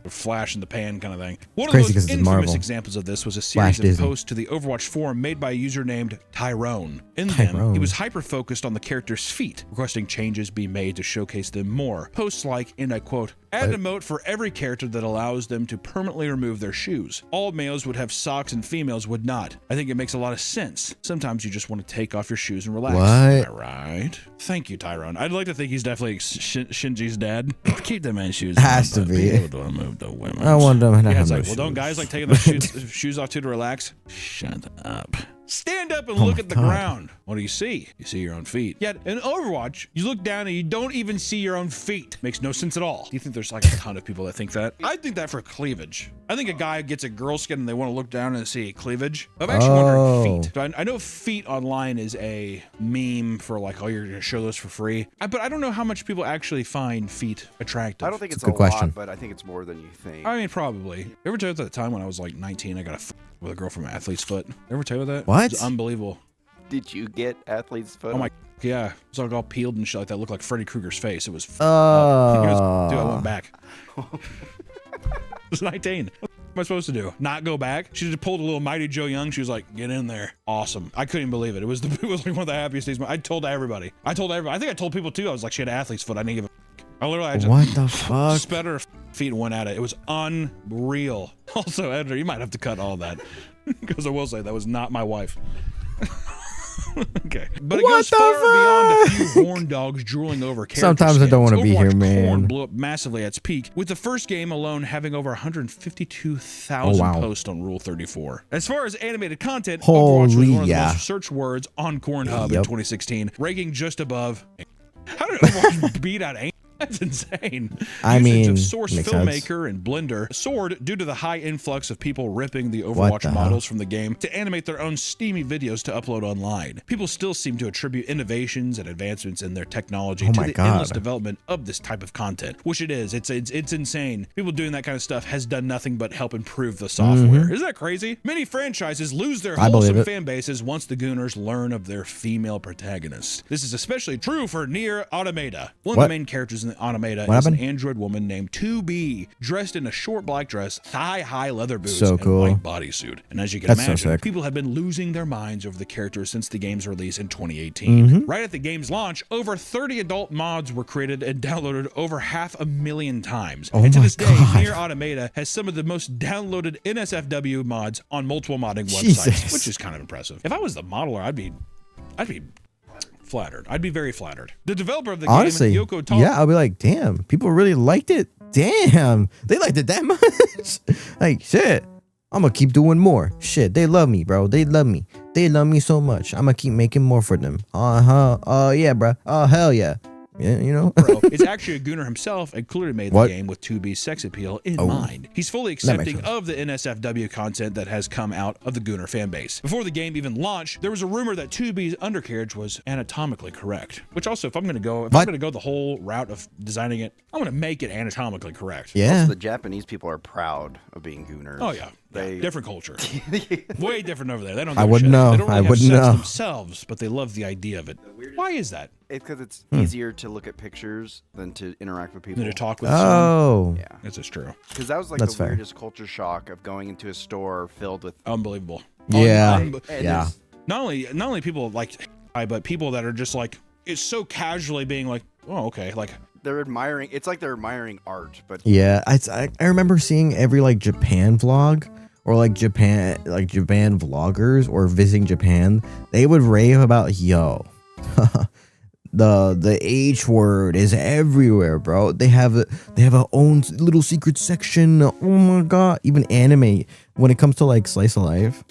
Speaker 2: flash in the pan kind of thing. One
Speaker 1: Crazy
Speaker 2: of the
Speaker 1: 'cause
Speaker 2: most
Speaker 1: it's
Speaker 2: infamous
Speaker 1: Marvel.
Speaker 2: examples of this was a
Speaker 1: Flash
Speaker 2: series of
Speaker 1: Disney.
Speaker 2: posts to the Overwatch forum made by a user named Tyrone. In them,
Speaker 1: Tyrone.
Speaker 2: he was hyper-focused on the character's feet, requesting changes be made to showcase them more. Posts like, and I quote, add an emote for every character that allows them to permanently remove their shoes. All males would have socks and females would not. I think it makes a lot of sense. Sometimes you just want to take off your shoes and relax.
Speaker 1: What?
Speaker 2: Am I right? Thank you, Tyrone. I'd like to think he's definitely Shinji's dad. Keep the man's shoes.
Speaker 1: Has to
Speaker 2: on, but
Speaker 1: be.
Speaker 2: able to remove the women's.
Speaker 1: I want them to
Speaker 2: Yeah,
Speaker 1: have
Speaker 2: it's
Speaker 1: no
Speaker 2: like, well, don't
Speaker 1: shoes.
Speaker 2: guys like taking their shoes off too to relax? Shut up. Stand up and
Speaker 1: Oh
Speaker 2: look
Speaker 1: my
Speaker 2: at the
Speaker 1: God.
Speaker 2: ground. What do you see? You see your own feet. Yet in Overwatch, you look down and you don't even see your own feet. Makes no sense at all. Do you think there's like a ton of people that think that? I think that for cleavage. I think a guy gets a girl skin and they want to look down and see cleavage. I'm actually wondering feet. So I know feet online is a meme for like, oh, you're going to show those for free. But I don't know how much people actually find feet attractive.
Speaker 3: I don't think it's
Speaker 1: a good
Speaker 3: a
Speaker 1: question.
Speaker 3: lot, but I think it's more than you think.
Speaker 2: I mean, probably. Ever tell you at the time when I was like 19, I got with a girl from Athlete's Foot? Ever tell you that?
Speaker 1: What?
Speaker 2: It was unbelievable.
Speaker 3: Did you get Athlete's Foot?
Speaker 2: Oh my, yeah. It was like all peeled and shit like that. Looked like Freddy Krueger's face. It was, dude, I went back. I was 19. What am I supposed to do? Not go back? She just pulled a little Mighty Joe Young. She was like, get in there. Awesome. I couldn't even believe it. It was like one of the happiest days. I told everybody. I think I told people too. I was like, she had Athlete's Foot. I didn't give a I literally I just
Speaker 1: What the fuck?
Speaker 2: spat her feet and went at it. It was unreal. Also, editor, you might have to cut all that because I will say that was not my wife. Okay, but it
Speaker 1: What
Speaker 2: goes
Speaker 1: the
Speaker 2: far beyond a
Speaker 1: fuck?
Speaker 2: few horn dogs drooling over character
Speaker 1: Sometimes I don't
Speaker 2: skins.
Speaker 1: wanna be here,
Speaker 2: Overwatch
Speaker 1: man.
Speaker 2: Corn blew up massively at its peak, with the first game alone having over 152,000
Speaker 1: Oh, wow.
Speaker 2: posts on Rule 34. As far as animated content,
Speaker 1: Holy
Speaker 2: Overwatch was one of the
Speaker 1: yeah.
Speaker 2: most searched words on Cornhub in
Speaker 1: Yep.
Speaker 2: 2016, ranking just above. How did Overwatch beat out Aim? That's insane.
Speaker 1: I
Speaker 2: Usage
Speaker 1: mean,
Speaker 2: of Source
Speaker 1: makes
Speaker 2: Filmmaker and Blender soared due to the high influx of people ripping the
Speaker 1: What
Speaker 2: Overwatch
Speaker 1: the
Speaker 2: models from the game to animate their own steamy videos to upload online. People still seem to attribute innovations and advancements in their technology
Speaker 1: Oh
Speaker 2: to
Speaker 1: my
Speaker 2: the
Speaker 1: God.
Speaker 2: endless development of this type of content, which it is. It's insane. People doing that kind of stuff has done nothing but help improve the software. Isn't that crazy? Many franchises lose their
Speaker 1: Mm-hmm. I believe
Speaker 2: wholesome
Speaker 1: it.
Speaker 2: fan bases once the Gooners learn of their female protagonists. This is especially true for Nier Automata. One of
Speaker 1: What?
Speaker 2: the main characters in the Automata
Speaker 1: What
Speaker 2: is an
Speaker 1: happened?
Speaker 2: android woman named 2B, dressed in a short black dress, thigh-high leather boots,
Speaker 1: So
Speaker 2: and
Speaker 1: cool.
Speaker 2: white bodysuit. And as you can
Speaker 1: That's so
Speaker 2: imagine,
Speaker 1: sick.
Speaker 2: people have been losing their minds over the character since the game's release in 2018. Right at the game's launch, over 30 adult mods were created and downloaded over 500,000 times.
Speaker 1: Oh
Speaker 2: and to
Speaker 1: my
Speaker 2: this day,
Speaker 1: God.
Speaker 2: Nier Automata has some of the most downloaded NSFW mods on multiple modding websites,
Speaker 1: Jesus.
Speaker 2: which is kind of impressive. If I was the modeler, I'd be flattered. I'd be very flattered. The developer of the
Speaker 1: Honestly,
Speaker 2: game, Yoko Taro,
Speaker 1: yeah, I'll be like, damn, people really liked it. Damn, they liked it that much. Like, shit, I'm gonna keep doing more. Shit, they love me, bro. They love me. They love me so much. I'm gonna keep making more for them. Yeah, bro. Oh, hell yeah. Yeah, you know.
Speaker 2: Bro, it's actually a Gooner himself and clearly made the
Speaker 1: What?
Speaker 2: game with 2B's sex appeal in
Speaker 1: Oh.
Speaker 2: mind. He's fully
Speaker 1: makes
Speaker 2: accepting
Speaker 1: sense.
Speaker 2: of the NSFW content that has come out of the Gooner fan base. Before the game even launched, there was a rumor that 2B's undercarriage was anatomically correct. Which also, if I'm gonna go the whole route of designing it, I'm gonna make it anatomically correct.
Speaker 1: Yeah.
Speaker 3: Also, the Japanese people are proud of being Gooners.
Speaker 2: Oh yeah.
Speaker 3: They-
Speaker 2: Different culture. Way different over there. They don't.
Speaker 1: I
Speaker 2: give a
Speaker 1: wouldn't
Speaker 2: shit.
Speaker 1: know.
Speaker 2: They don't really
Speaker 1: I
Speaker 2: have
Speaker 1: wouldn't
Speaker 2: sex
Speaker 1: know.
Speaker 2: themselves, but they love the idea of it. Why is that?
Speaker 3: It's because it's
Speaker 1: Hmm.
Speaker 3: easier to look at pictures than to interact with people.
Speaker 2: Than to talk with someone.
Speaker 1: Oh.
Speaker 3: Yeah,
Speaker 2: This is true.
Speaker 3: because that was like
Speaker 1: That's
Speaker 3: the
Speaker 1: fair.
Speaker 3: weirdest culture shock of going into a store filled with.
Speaker 2: Unbelievable.
Speaker 1: Yeah.
Speaker 3: and
Speaker 1: Yeah.
Speaker 3: it's-
Speaker 2: Not only people like, but people that are just like, it's so casually being like, oh, okay, like,
Speaker 3: They're admiring. It's like they're admiring art, but
Speaker 1: Yeah. I remember seeing every like Japan vlog or like Japan vloggers or visiting Japan, they would rave about, yo, the H word is everywhere, bro. They have a own little secret section. Oh my god. Even anime, when it comes to like slice of life,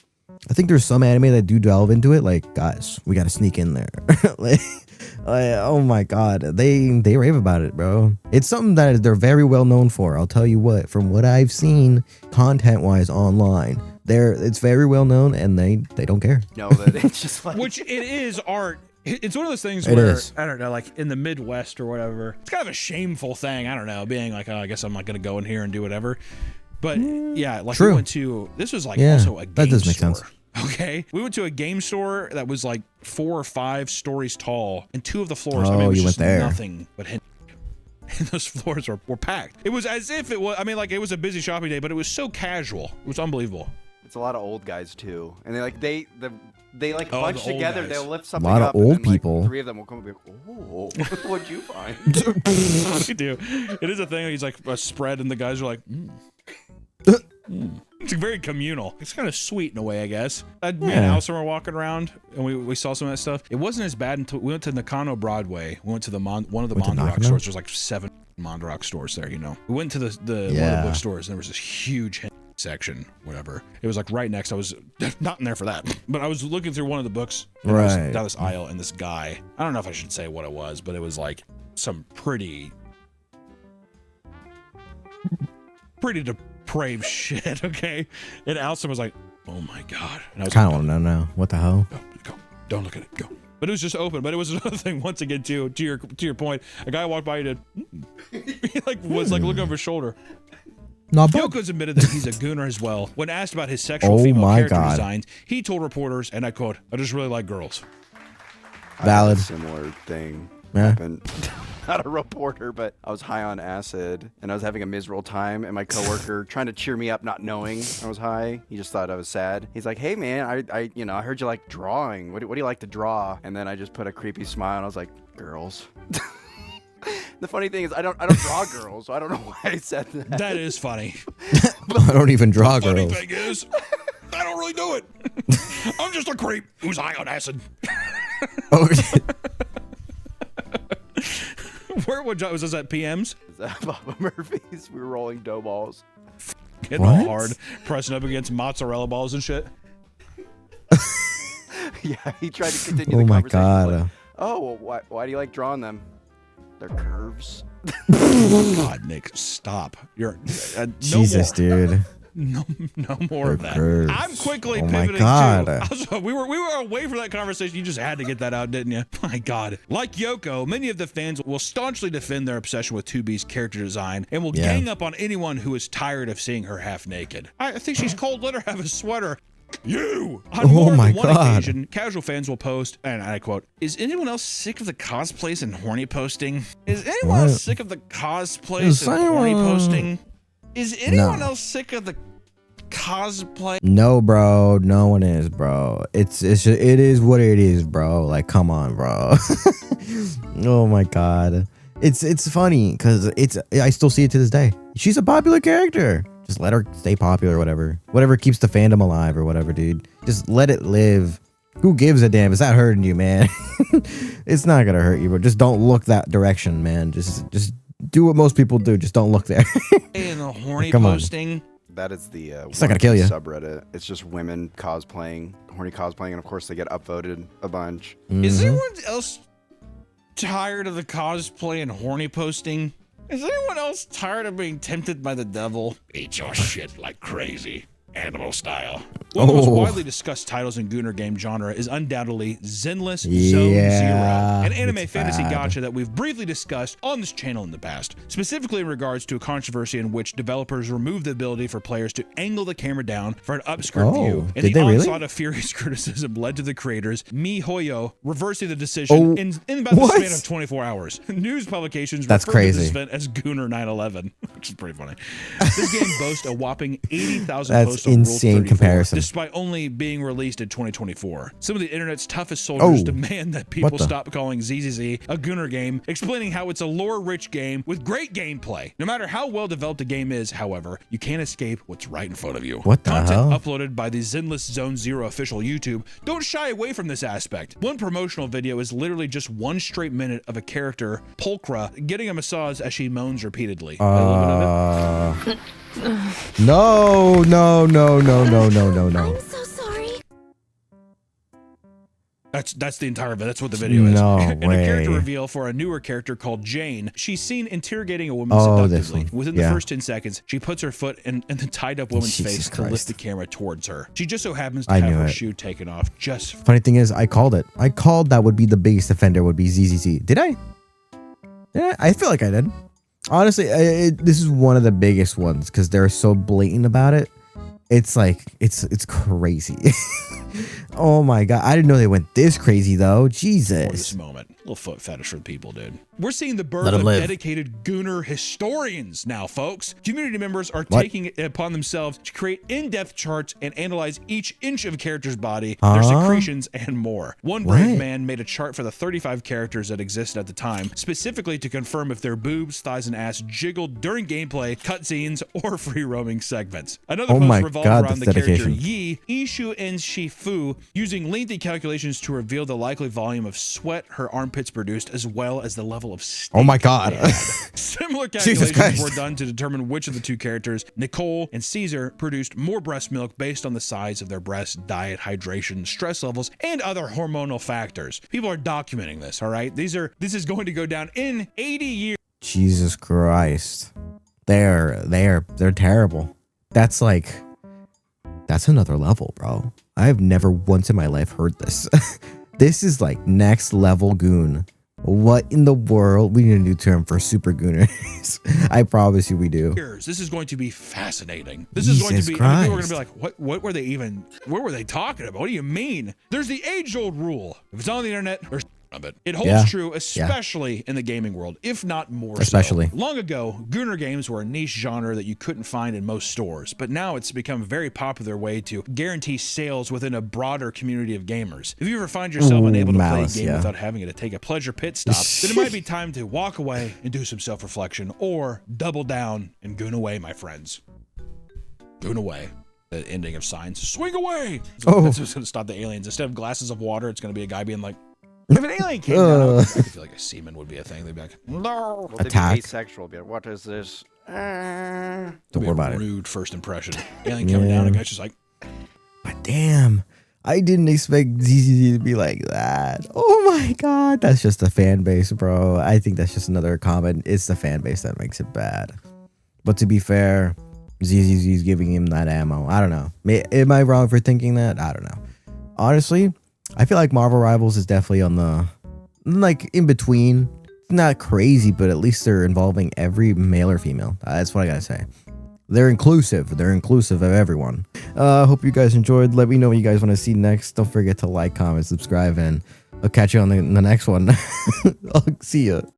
Speaker 1: I think there's some anime that do delve into it. Like, guys, we gotta sneak in there. like, oh my god, they rave about it, bro. It's something that they're very well known for. I'll tell you what, from what I've seen content wise online, it's very well known, and they don't care.
Speaker 3: No, that it's just like,
Speaker 2: which it is art. It's one of those things
Speaker 1: It
Speaker 2: where,
Speaker 1: is.
Speaker 2: I don't know, like in the Midwest or whatever, it's kind of a shameful thing. I don't know, being like, oh, I guess I'm not going to go in here and do whatever. But yeah, like
Speaker 1: True.
Speaker 2: we went to, this was like
Speaker 1: Yeah,
Speaker 2: also a game
Speaker 1: that does make
Speaker 2: store.
Speaker 1: sense.
Speaker 2: Okay. We went to a game store that was like 4 or 5 stories tall, and 2 of the floors,
Speaker 1: Oh,
Speaker 2: I mean, it was
Speaker 1: you
Speaker 2: just
Speaker 1: went there.
Speaker 2: nothing but and those floors were packed. It was as if it was, I mean, like it was a busy shopping day, but it was so casual. It was unbelievable.
Speaker 3: it's a lot of old guys too, and they like
Speaker 2: Oh,
Speaker 3: bunch
Speaker 2: the old
Speaker 3: together.
Speaker 2: guys.
Speaker 3: They'll lift something
Speaker 1: Lot of
Speaker 3: up, and
Speaker 1: old
Speaker 3: then, like,
Speaker 1: people.
Speaker 3: 3 of them will come and be like, oh, what'd you find?
Speaker 2: We do. It is a thing. He's like a spread, and the guys are like, It's very communal. It's kind of sweet in a way, I guess. Me and Allison were walking around, and we saw some of that stuff. It wasn't as bad until we went to Nakano Broadway. We went to the one of the Mondrock
Speaker 1: Nakano?
Speaker 2: stores. There's like 7 Mondrock stores there, you know. We went to the one of the bookstores, and there was this huge section, whatever. It was like right next. I was not in there for that, but I was looking through one of the books, and I was down this aisle, and this guy, I don't know if I should say what it was, but it was like some pretty depraved shit, okay? And Allison was like, oh my god. And I was
Speaker 1: Kind of want to know now. What the hell?
Speaker 2: go. Don't look at it. Go. But it was just open. But it was another thing. Once again, to your point, a guy walked by and did, he was looking over his shoulder.
Speaker 1: Not bad.
Speaker 2: Yoko's admitted that he's a gooner as well. When asked about his sexual
Speaker 1: Oh
Speaker 2: female
Speaker 1: my
Speaker 2: character
Speaker 1: God.
Speaker 2: designs, he told reporters, and I quote, "I just really like girls."
Speaker 1: Valid.
Speaker 3: I had a similar thing
Speaker 1: Yeah.
Speaker 3: happened. Not a reporter, but I was high on acid and I was having a miserable time. And my coworker, trying to cheer me up, not knowing I was high, he just thought I was sad. He's like, "Hey man, I heard you like drawing. What do you like to draw?" And then I just put a creepy smile and I was like, "Girls." The funny thing is, I don't draw girls, so I don't know why I said that.
Speaker 2: That is funny.
Speaker 1: I don't even draw
Speaker 2: Funny
Speaker 1: girls.
Speaker 2: thing is, I don't really do it. I'm just a creep who's high on acid.
Speaker 1: Oh,
Speaker 2: Where was this at PM's?
Speaker 3: Is that Papa Murphy's? We were rolling dough balls.
Speaker 2: Getting all
Speaker 1: What?
Speaker 2: hard, pressing up against mozzarella balls and shit.
Speaker 3: Yeah, he tried to continue
Speaker 1: oh
Speaker 3: the
Speaker 1: my
Speaker 3: conversation.
Speaker 1: god.
Speaker 3: Like, oh, well, why do you like drawing them? They're curves.
Speaker 2: God, Nick, stop. You're no
Speaker 1: Jesus,
Speaker 2: more.
Speaker 1: dude.
Speaker 2: No more of that.
Speaker 1: curves.
Speaker 2: I'm quickly
Speaker 1: Oh my
Speaker 2: pivoting
Speaker 1: God.
Speaker 2: to. Also, we were away from that conversation. You just had to get that out, didn't you? My God. Like Yoko, many of the fans will staunchly defend their obsession with 2B's character design and will gang up on anyone who is tired of seeing her half naked. I think she's cold. Let her have a sweater. You! On more
Speaker 1: my
Speaker 2: than one
Speaker 1: God.
Speaker 2: occasion, casual fans will post, and I quote, "Is anyone else sick of the cosplays and horny posting? Is anyone else sick of the cosplays and horny posting? Is anyone else sick of the cosplay?"
Speaker 1: No, bro. No one is, bro. It is what it is, bro. Like, come on, bro. Oh my god. It's funny because I still see it to this day. She's a popular character. Just let her stay popular, whatever keeps the fandom alive or whatever, dude. Just let it live. Who gives a damn? It's not hurting you, man. It's not gonna hurt you, but just don't look that direction, man. Just do what most people do. Just don't look there.
Speaker 2: And the horny
Speaker 1: Come on.
Speaker 2: posting.
Speaker 3: That is the
Speaker 1: It's not gonna kill you.
Speaker 3: subreddit. It's just women cosplaying, horny cosplaying, and of course they get upvoted a bunch.
Speaker 2: Is anyone else tired of the cosplay and horny posting? Is anyone else tired of being tempted by the devil? Eat your shit like crazy. Animal style. One of the most widely discussed titles in Gooner game genre is undoubtedly Zenless Zone Zero, an anime
Speaker 1: it's
Speaker 2: fantasy
Speaker 1: bad.
Speaker 2: gacha that we've briefly discussed on this channel in the past, specifically in regards to a controversy in which developers removed the ability for players to angle the camera down for an upskirt view. And
Speaker 1: did
Speaker 2: the
Speaker 1: they really?
Speaker 2: onslaught of furious criticism led to the creators, MiHoYo, reversing the decision in about the
Speaker 1: what?
Speaker 2: span of 24 hours. News publications
Speaker 1: That's
Speaker 2: referred to this
Speaker 1: crazy.
Speaker 2: event as Gooner 9/11, which is pretty funny. This game boasts a whopping 80,000
Speaker 1: That's
Speaker 2: posts on Rule
Speaker 1: insane
Speaker 2: 34,
Speaker 1: comparison,
Speaker 2: despite only being released in 2024. Some of the internet's toughest soldiers demand that people stop calling ZZZ a Gooner game, explaining how it's a lore-rich game with great gameplay. No matter how well developed a game is, however, you can't escape what's right in front of you.
Speaker 1: What the hell?
Speaker 2: Content uploaded by the Zenless Zone Zero official YouTube don't shy away from this aspect. One promotional video is literally just 1 straight minute of a character, Pulchra, getting a massage as she moans repeatedly.
Speaker 1: No, no, no, no, no, no, no, no.
Speaker 4: I'm so sorry.
Speaker 2: That's the entire video. That's what the video is.
Speaker 1: No
Speaker 2: And
Speaker 1: way.
Speaker 2: a character reveal for a newer character called Jane. She's seen interrogating a woman seductively. Within the first 10 seconds, she puts her foot in the tied up woman's face to lift the camera towards her. She just so happens to have her shoe taken off.
Speaker 1: Funny thing is, I called it. I called that would be the biggest offender would be ZZZ. Did I? Yeah, I feel like I did. Honestly, this is one of the biggest ones because they're so blatant about it. It's like, it's crazy. Oh my God. I didn't know they went this crazy though. Jesus.
Speaker 2: For this moment. Little foot fetish for the people, dude. We're seeing the birth of dedicated Gooner historians now, folks. Community members are taking it upon themselves to create in-depth charts and analyze each inch of a character's body, their secretions, and more. One brave man made a chart for the 35 characters that existed at the time, specifically to confirm if their boobs, thighs, and ass jiggled during gameplay, cutscenes, or free roaming segments. Another post revolved around the character Yi, Ishu, and Shifu, using lengthy calculations to reveal the likely volume of sweat her armpits produced, as well as the level of stink.
Speaker 1: Oh my God.
Speaker 2: Similar calculations were done to determine which of the two characters, Nicole and Caesar, produced more breast milk based on the size of their breasts, diet, hydration, stress levels, and other hormonal factors. People are documenting this, all right? This is going to go down in 80 years.
Speaker 1: Jesus Christ. They're terrible. That's another level, bro. I have never once in my life heard this. This is like next level goon. What in the world? We need a new term for super gooners. I promise you we do.
Speaker 2: This is going to be fascinating. This is going to be, I mean, people are going to be like, what were they talking about? What do you mean? There's the age-old rule. If it's on the internet, there's of it. It holds true, especially in the gaming world, if not more so. Long ago, Gooner games were a niche genre that you couldn't find in most stores, but now it's become a very popular way to guarantee sales within a broader community of gamers. If you ever find yourself unable to play a game without having to take a pleasure pit stop, then it might be time to walk away and do some self-reflection, or double down and goon away, my friends. Goon away. The ending of Signs. Swing away! That's what's going to stop the aliens. Instead of glasses of water, it's going to be a guy being like, if an alien came down, I feel like a semen would be a thing. They'd be like, no.
Speaker 3: Well, they'd be asexual. Be like, what is this?
Speaker 1: Don't worry about it.
Speaker 2: Rude first impression. Alien coming down, and guy's just like,
Speaker 1: but damn, I didn't expect ZZZ to be like that. Oh my God. That's just the fan base, bro. I think that's just another comment. It's the fan base that makes it bad. But to be fair, ZZZ is giving him that ammo. I don't know. Am I wrong for thinking that? I don't know. Honestly, I feel like Marvel Rivals is definitely on the, like, in between. Not crazy, but at least they're involving every male or female. That's what I gotta say. They're inclusive. They're inclusive of everyone. Hope you guys enjoyed. Let me know what you guys want to see next. Don't forget to like, comment, subscribe, and I'll catch you on the next one. I'll see ya.